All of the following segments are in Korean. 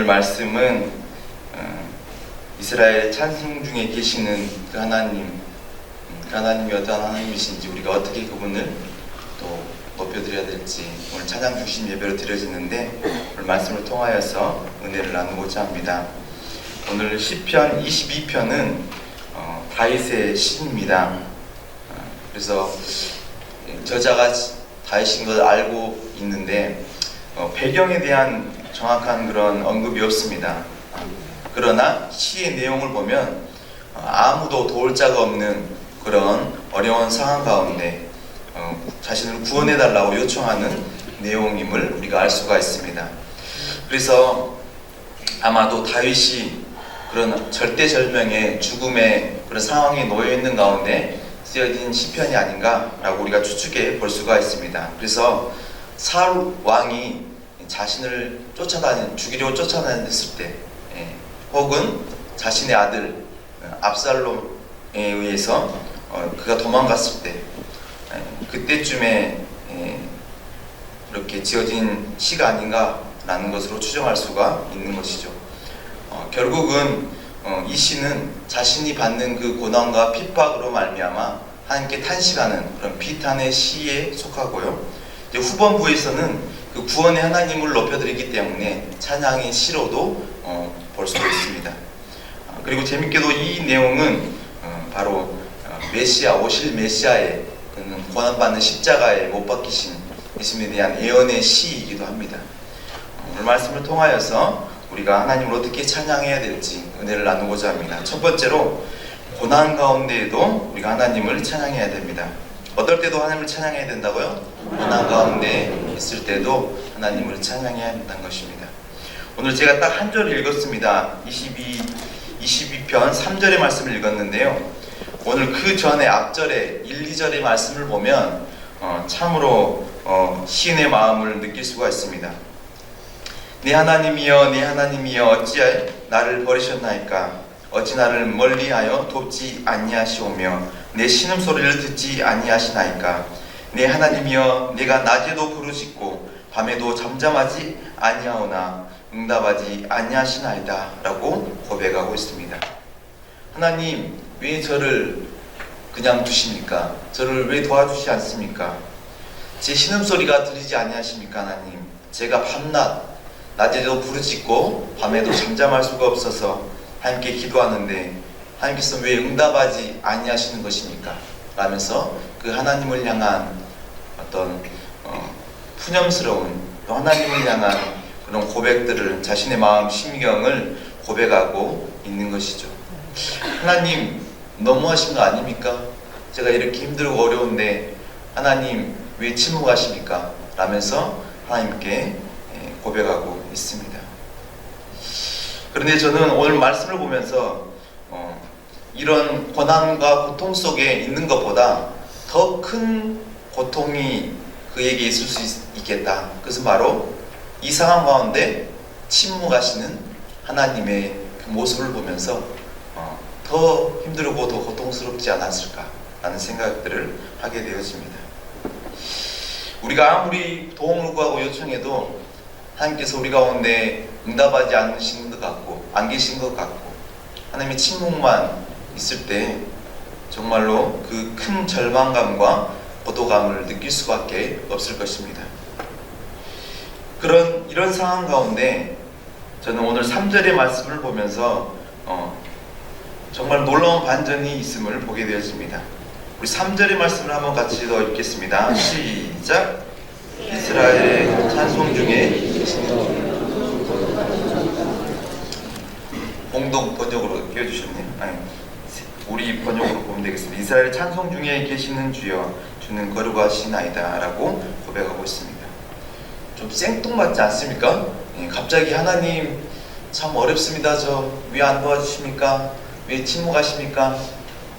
말씀은 이스라엘 찬송 중에 계시는 그 하나님, 그 하나님이 어떤 하나님이신지 우리가 어떻게 그분을 또 높여드려야 될지 오늘 찬양 중심 예배로 드려지는데 오늘 말씀을 통하여서 은혜를 나누고자 합니다. 오늘 시편 22편은 다윗의 시입니다. 그래서 저자가 다윗인 걸 알고 있는데 배경에 대한 정확한 그런 언급이 없습니다. 그러나 시의 내용을 보면 아무도 도울 자가 없는 그런 어려운 상황 가운데 자신을 구원해달라고 요청하는 내용임을 우리가 알 수가 있습니다. 그래서 아마도 다윗이 그런 절대절명의 죽음의 그런 상황에 놓여있는 가운데 쓰여진 시편이 아닌가라고 우리가 추측해 볼 수가 있습니다. 그래서 사울 왕이 자신을 죽이려고 쫓아다녔을 때 혹은 자신의 아들 압살롬에 의해서 그가 도망갔을 때 그때쯤에 이렇게 지어진 시가 아닌가라는 것으로 추정할 수가 있는 것이죠. 결국은 이 시는 자신이 받는 그 고난과 핍박으로 말미암아 하나님께 탄식하는 그런 비탄의 시에 속하고요. 이제 후반부에서는 그 구원의 하나님을 높여드리기 때문에 찬양의 시로도 볼 수도 있습니다. 그리고 재밌게도 이 내용은 바로 메시아, 오실 메시아의 그는 고난받는 십자가에 못 박히신 예수님에 대한 예언의 시이기도 합니다. 오늘 말씀을 통하여서 우리가 하나님을 어떻게 찬양해야 될지 은혜를 나누고자 합니다. 첫 번째로 고난 가운데에도 우리가 하나님을 찬양해야 됩니다. 어떨 때도 하나님을 찬양해야 된다고요? 고난 가운데 있을 때도 하나님을 찬양해야 한다는 것입니다. 오늘 제가 딱 한 절을 읽었습니다. 22편 3절의 말씀을 읽었는데요. 오늘 그 전에 앞절에 1, 2절의 말씀을 보면 참으로 시인의 마음을 느낄 수가 있습니다. 내 하나님이여 내 하나님이여 어찌 나를 버리셨나이까 어찌 나를 멀리하여 돕지 아니하시오며 내 신음소리를 듣지 아니하시나이까 내 하나님이여 내가 낮에도 부르짖고 밤에도 잠잠하지 아니하오나 응답하지 아니하시나이다 라고 고백하고 있습니다. 하나님 왜 저를 그냥 두십니까? 저를 왜 도와주시지 않습니까? 제 신음소리가 들리지 아니하십니까? 하나님 제가 밤낮 낮에도 부르짖고 밤에도 잠잠할 수가 없어서 하나님께 기도하는데 하나님께서 왜 응답하지 아니하시는 것입니까? 라면서 그 하나님을 향한 어떤 푸념스러운 또 하나님을 향한 그런 고백들을 자신의 마음 심경을 고백하고 있는 것이죠. 하나님 너무하신 거 아닙니까? 제가 이렇게 힘들고 어려운데 하나님 왜 침묵하십니까? 라면서 하나님께 고백하고 있습니다. 그런데 저는 오늘 말씀을 보면서 이런 고난과 고통 속에 있는 것보다 더 큰 고통이 그에게 있을 수 있겠다. 그것은 바로 이 상황 가운데 침묵하시는 하나님의 그 모습을 보면서 더 힘들고 더 고통스럽지 않았을까라는 생각들을 하게 되어집니다. 우리가 아무리 도움을 구하고 요청해도 하나님께서 우리 가운데 응답하지 않으시는 것 같고 안 계신 것 같고 하나님의 침묵만 있을 때 정말로 그 큰 절망감과 고도감을 느낄 수밖에 없을 것입니다. 이런 상황 가운데 저는 오늘 3절의 말씀을 보면서 정말 놀라운 반전이 있음을 보게 되었습니다. 우리 3절의 말씀을 한번 같이 더 읽겠습니다. 시작! 이스라엘의 찬송 중에 공동 번역으로 띄워주셨네요. 아니, 우리 번역으로 보면 되겠습니다. 이스라엘 찬송 중에 계시는 주여 주는 거룩하시나이다 라고 고백하고 있습니다. 좀 생뚱맞지 않습니까? 갑자기 하나님 참 어렵습니다. 저 왜 안 도와주십니까? 왜 침묵하십니까?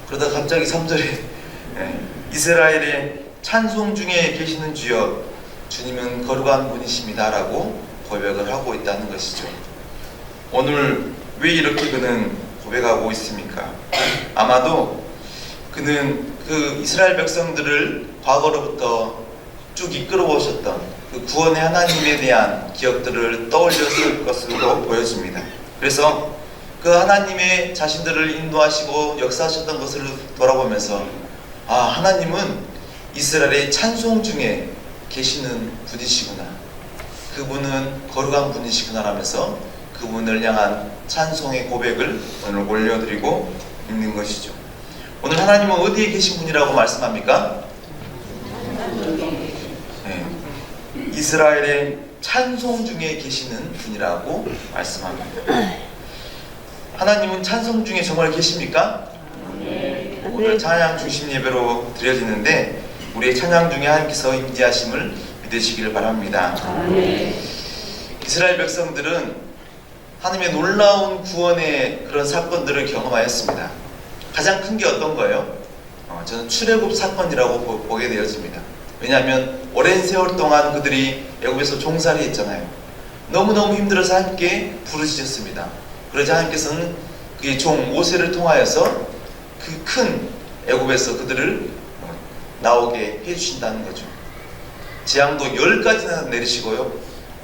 그러다 갑자기 3절에 이스라엘의 찬송 중에 계시는 주여 주님은 거룩한 분이십니다 라고 고백을 하고 있다는 것이죠. 오늘 왜 이렇게 그는 고백하고 있습니까? 아마도 그는 그 이스라엘 백성들을 과거로부터 쭉 이끌어 오셨던 그 구원의 하나님에 대한 기억들을 떠올렸을 것으로 보여집니다. 그래서 그 하나님의 자신들을 인도하시고 역사하셨던 것을 돌아보면서 하나님은 이스라엘의 찬송 중에 계시는 분이시구나, 그분은 거룩한 분이시구나 하면서 그분을 향한 찬송의 고백을 오늘 올려드리고 있는 것이죠. 오늘 하나님은 어디에 계신 분이라고 말씀합니까? 네. 이스라엘의 찬송 중에 계시는 분이라고 말씀합니다. 하나님은 찬송 중에 정말 계십니까? 오늘 찬양 중심 예배로 드려지는데 우리의 찬양 중에 하나님께서 임재하심을 믿으시기를 바랍니다. 이스라엘 백성들은 하나님의 놀라운 구원의 그런 사건들을 경험하였습니다. 가장 큰 게 어떤 거예요? 저는 출애굽 사건이라고 보게 되어집니다. 왜냐하면 오랜 세월 동안 그들이 애굽에서 종살이 했잖아요. 너무너무 힘들어서 하나님께 부르짖었습니다. 그러자 하나님께서는 그의 종 모세를 통하여서 그 큰 애굽에서 그들을 나오게 해주신다는 거죠. 재앙도 10가지나 내리시고요.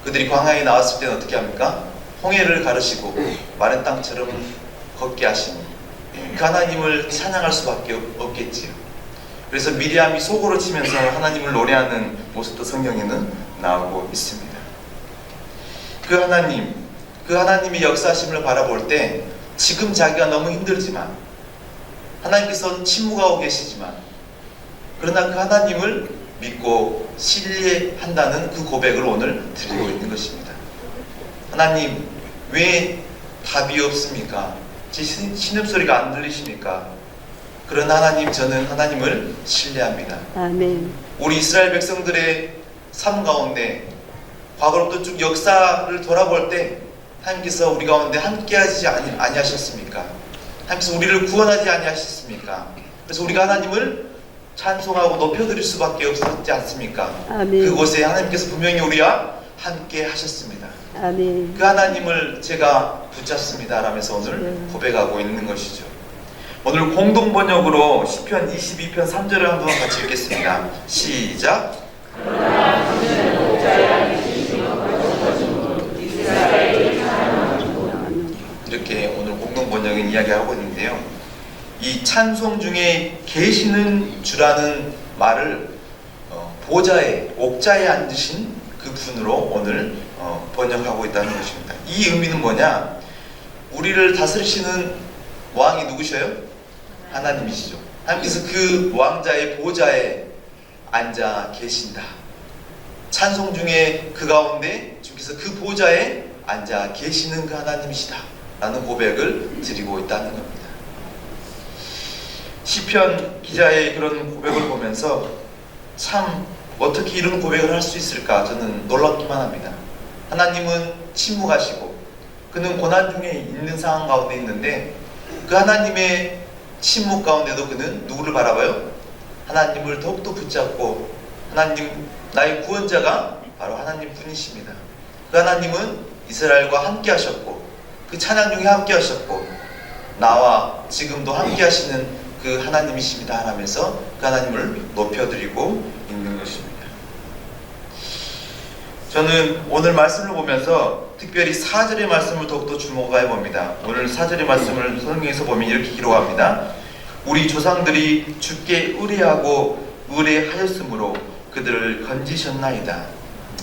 그들이 광야에 나왔을 때는 어떻게 합니까? 홍해를 가르시고 마른 땅처럼 걷게 하시니 그 하나님을 찬양할 수밖에 없겠지요. 그래서 미리암이 속으로 치면서 하나님을 노래하는 모습도 성경에는 나오고 있습니다. 그 하나님의 역사하심을 바라볼 때 지금 자기가 너무 힘들지만, 하나님께서는 침묵하고 계시지만, 그러나 그 하나님을 믿고 신뢰한다는 그 고백을 오늘 드리고 있는 것입니다. 하나님, 왜 답이 없습니까? 제 신음소리가 안 들리십니까? 그러나 하나님, 저는 하나님을 신뢰합니다. 아멘. 우리 이스라엘 백성들의 삶 가운데 과거로부터 쭉 역사를 돌아볼 때 하나님께서 우리 가운데 함께하지 아니하셨습니까? 하나님께서 우리를 구원하지 아니하셨습니까? 그래서 우리가 하나님을 찬송하고 높여드릴 수밖에 없었지 않습니까? 아멘. 그곳에 하나님께서 분명히 우리와 함께 하셨습니다. 아멘. 그 하나님을 제가 붙잡습니다 라면서 오늘 고백하고 있는 것이죠. 오늘 공동 번역으로 시편 22편 3절을 한번 같이 읽겠습니다. 시작. 이렇게 오늘 공동 번역은 이야기하고 있는데요. 이 찬송 중에 계시는 주라는 말을 보좌에, 옥자에 앉으신 그 분으로 오늘 번역하고 있다는 것입니다. 이 의미는 뭐냐? 우리를 다스리시는 왕이 누구셔요? 하나님이시죠. 하나님께서 그 왕자의 보좌에 앉아 계신다. 찬송 중에 그 가운데 주께서 그 보좌에 앉아 계시는 그 하나님이시다 라는 고백을 드리고 있다는 겁니다. 시편 기자의 그런 고백을 보면서 참 어떻게 이런 고백을 할 수 있을까 저는 놀랍기만 합니다. 하나님은 침묵하시고 그는 고난 중에 있는 상황 가운데 있는데 그 하나님의 침묵 가운데도 그는 누구를 바라봐요? 하나님을 더욱더 붙잡고, 하나님, 나의 구원자가 바로 하나님 분이십니다. 그 하나님은 이스라엘과 함께 하셨고 그 찬양 중에 함께 하셨고 나와 지금도 함께 하시는 그 하나님이십니다 하면서 그 하나님을 높여드리고 있는 것입니다. 저는 오늘 말씀을 보면서 특별히 4절의 말씀을 더욱더 주목해 봅니다. 오늘 4절의 말씀을 성경에서 보면 이렇게 기록합니다. 우리 조상들이 주께 의뢰하고 의뢰하였으므로 그들을 건지셨나이다.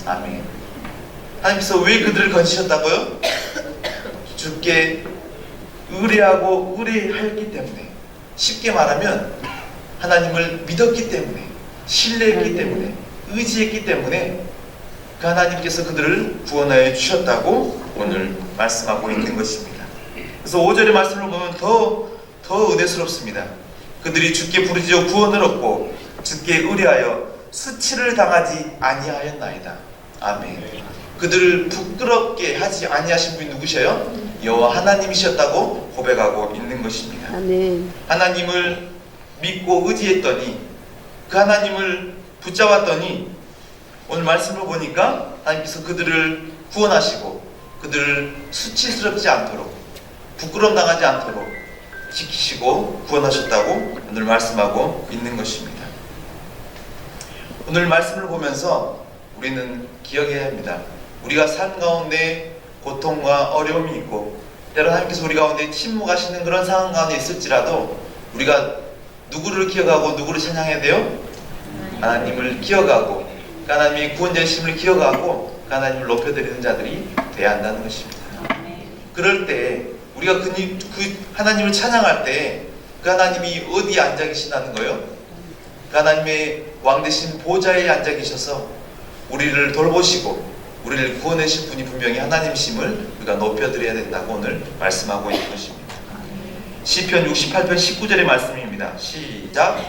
아멘. 하나님께서 왜 그들을 건지셨다고요? 주께 의뢰하고 의뢰하였기 때문에, 쉽게 말하면 하나님을 믿었기 때문에, 신뢰했기 때문에, 의지했기 때문에 그 하나님께서 그들을 구원하여 주셨다고 오늘 말씀하고 있는 것입니다. 그래서 5절의 말씀을 보면 더 은혜스럽습니다. 그들이 주께 부르짖어 구원을 얻고 주께 의뢰하여 수치를 당하지 아니하였나이다. 아멘. 그들을 부끄럽게 하지 아니하신 분이 누구셔요? 여호와 하나님이셨다고 고백하고 있는 것입니다. 아멘. 하나님을 믿고 의지했더니, 그 하나님을 붙잡았더니 오늘 말씀을 보니까 하나님께서 그들을 구원하시고 그들을 수치스럽지 않도록, 부끄러움 당하지 않도록 지키시고 구원하셨다고 오늘 말씀하고 있는 것입니다. 오늘 말씀을 보면서 우리는 기억해야 합니다. 우리가 삶 가운데 고통과 어려움이 있고 때로 하나님께서 우리 가운데 침묵하시는 그런 상황 가운데 있을지라도 우리가 누구를 기억하고 누구를 찬양해야 돼요? 하나님을 기억하고 하나님의 구원자이심을 기억하고 하나님을 높여드리는 자들이 돼야 한다는 것입니다. 그럴 때 우리가 그 하나님을 찬양할 때 그 하나님이 어디에 앉아 계신다는 거예요? 그 하나님의 왕되신 보좌에 앉아 계셔서 우리를 돌보시고 우리를 구원하실 분이 분명히 하나님이심을 우리가 높여드려야 된다고 오늘 말씀하고 있는 것입니다. 시편 68편 19절의 말씀입니다. 시작.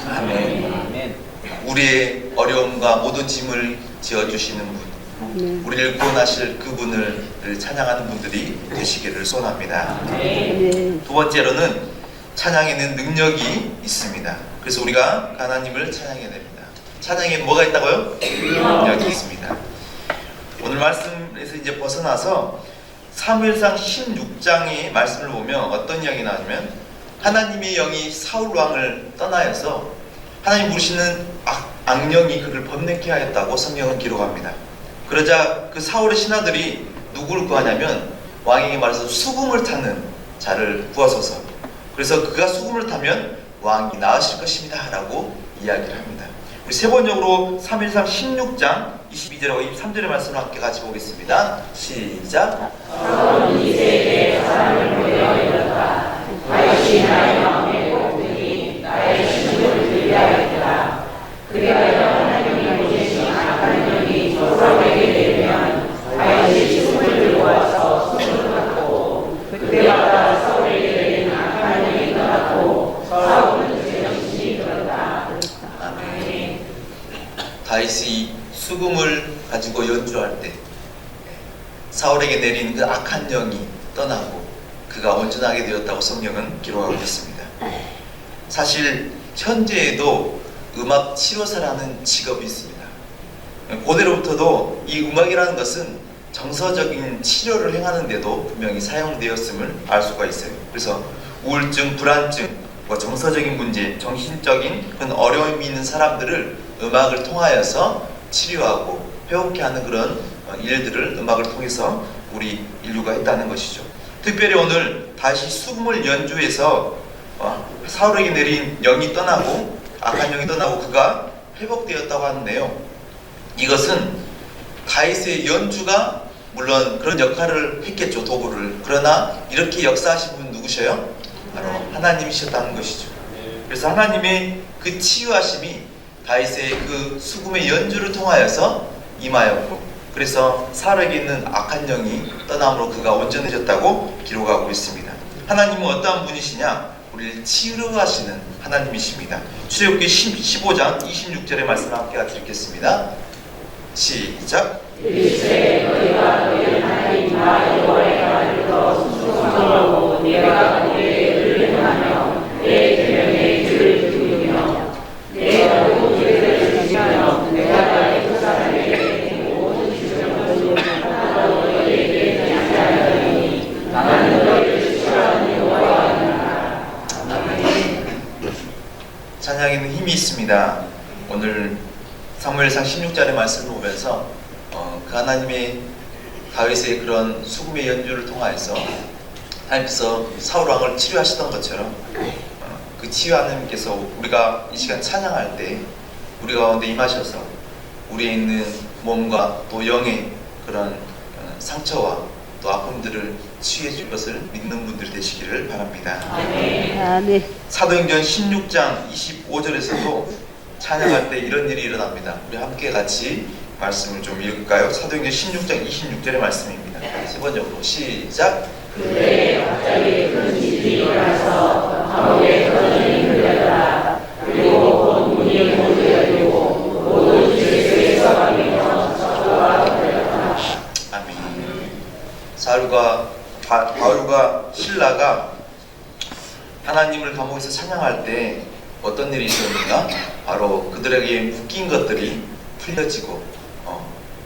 아멘. 우리의 어려움과 모든 짐을 지어주시는 분, 우리를 구원하실 그분을 찬양하는 분들이 되시기를 소원합니다. 두 번째로는 찬양에는 능력이 있습니다. 그래서 우리가 하나님을 찬양해야 됩니다. 찬양에 뭐가 있다고요? 능력이 있습니다. 오늘 말씀에서 이제 벗어나서 사무엘상 16장의 말씀을 보면 어떤 이야기 나오냐면 하나님의 영이 사울 왕을 떠나여서 하나님 부르시는 악령이 그를 범내게 하였다고 성경은 기록합니다. 그러자 그 사울의 신하들이 누구를 구하냐면 왕에게 말해서 수금을 타는 자를 구하소서. 그래서 그가 수금을 타면 왕이 나으실 것입니다 라고 이야기를 합니다. 우리 세 번역으로 사무엘상 16장 22절하고 23절의 말씀을 함께 같이 보겠습니다. 시작. 사울은 이새에게 사람을 보내어 이르렀다. 다윗이 나의 마음에 꼽으니 나의 신분을 들리하였다. 그리하여 하나님이 보내신 악한 영이 사울에게 내리면 다윗이 수금을 들고 와서 수금을 받고 그때마다 사울에게 내린 악한 영이 떠났고 사울은 제정신이 들었다. 아멘. 다윗이 수금을 가지고 연주할 때 사울에게 내린 그 악한 영이 떠나고 그가 온전하게 되었다고 성경은 기록하고 있습니다. 사실 현재에도 음악 치료사라는 직업이 있습니다. 고대로부터도 이 음악이라는 것은 정서적인 치료를 행하는 데도 분명히 사용되었음을 알 수가 있어요. 그래서 우울증, 불안증, 정서적인 문제, 정신적인 그런 어려움이 있는 사람들을 음악을 통하여서 치료하고 회복케 하는 그런 일들을 음악을 통해서 우리 인류가 했다는 것이죠. 특별히 오늘 다시 수금을 연주해서 사울에게 내린 영이 떠나고 악한 영이 떠나고 그가 회복되었다고 하는데요. 이것은 다윗의 연주가 물론 그런 역할을 했겠죠, 도구를. 그러나 이렇게 역사하신 분 누구셔요? 바로 하나님이셨다는 것이죠. 그래서 하나님의 그 치유하심이 다윗의 그 수금의 연주를 통하여서 임하였고 그래서 사울에게 있는 악한 영이 떠남으로 그가 온전해졌다고 기록하고 있습니다. 하나님은 어떠한 분이시냐? 우리를 치유하시는 하나님이십니다. 출애굽기 15장 26절의 말씀을 함께 같이 읽겠습니다. 시작. 일세 너희가 너희 하나님 여호와의 말을 들어 순종하고 내가 너희에게 은혜하며 내 계명의 길을 지키며 내 모든 죄를 지키며 내가 나의 그 사람에게 모든 지정을 하고 너희에게 양해하였으니 나는 너희를 치유하는 여호와가 아니라. 아멘. 찬양에는 힘이 있습니다. 오늘 사무엘상 16절의 말씀을 보면서 그 하나님의 다윗의 그런 수금의 연주를 통하여서 하나님께서 사울 왕을 치료하시던 것처럼 그 치유 하나님께서 우리가 이 시간 찬양할 때 우리 가운데 임하셔서 우리에 있는 몸과 또 영의 그런 상처와 또 아픔들을 치유해 줄 것을 믿는 분들이 되시기를 바랍니다. 아멘. 사도행전 16장 25절에서도 찬양할 때 이런 일이 일어납니다. 우리 함께 같이 말씀을 좀 읽을까요? 사도행전 16장 26절의 말씀입니다. 세 번역으로 시작. 그때 갑자기 큰 지진이 일어나서 감옥에 터전이 흔들렸다. 그리고 온 문이 모두 열리고 모든 죄수에서 가리며 사도가 흔들렸다. 아멘. 바울과 실라가 하나님을 감옥에서 찬양할 때 어떤 일이 있었는가? 바로 그들에게 묶인 것들이 풀려지고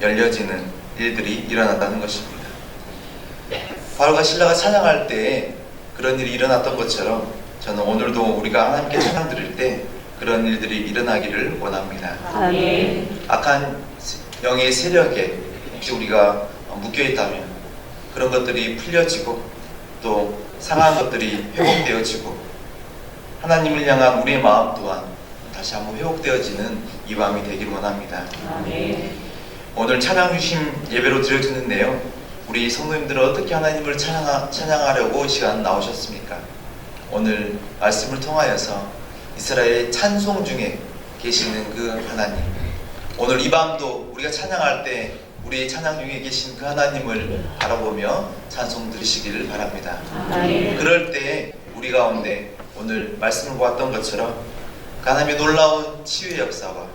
열려지는 일들이 일어났다는 것입니다. 바울과 실라가 찬양할 때 그런 일이 일어났던 것처럼 저는 오늘도 우리가 하나님께 찬양 드릴 때 그런 일들이 일어나기를 원합니다. 아멘. 악한 영의 세력에 혹시 우리가 묶여있다면 그런 것들이 풀려지고 또 상한 것들이 회복되어지고 하나님을 향한 우리의 마음 또한 다시 한번 회복되어지는 이 밤이 되길 원합니다. 오늘 찬양 주심 예배로 드려주는데요, 우리 성도님들은 어떻게 하나님을 찬양하려고 시간 나오셨습니까? 오늘 말씀을 통하여서 이스라엘의 찬송 중에 계시는 그 하나님, 오늘 이 밤도 우리가 찬양할 때 우리의 찬양 중에 계신 그 하나님을 바라보며 찬송 들으시기를 바랍니다. 그럴 때 우리 가운데 오늘 말씀을 보았던 것처럼 그 하나님의 놀라운 치유의 역사와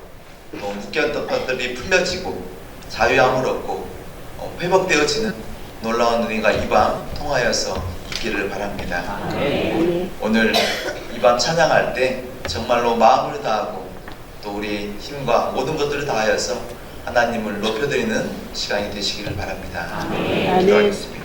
또 묶였던 것들이 풀려지고 자유함을 얻고 회복되어지는 놀라운 은혜가 이 밤 통하여서 있기를 바랍니다. 오늘 이 밤 찬양할 때 정말로 마음을 다하고 또 우리의 힘과 모든 것들을 다하여서 하나님을 높여드리는 시간이 되시기를 바랍니다. 기도하겠습니다.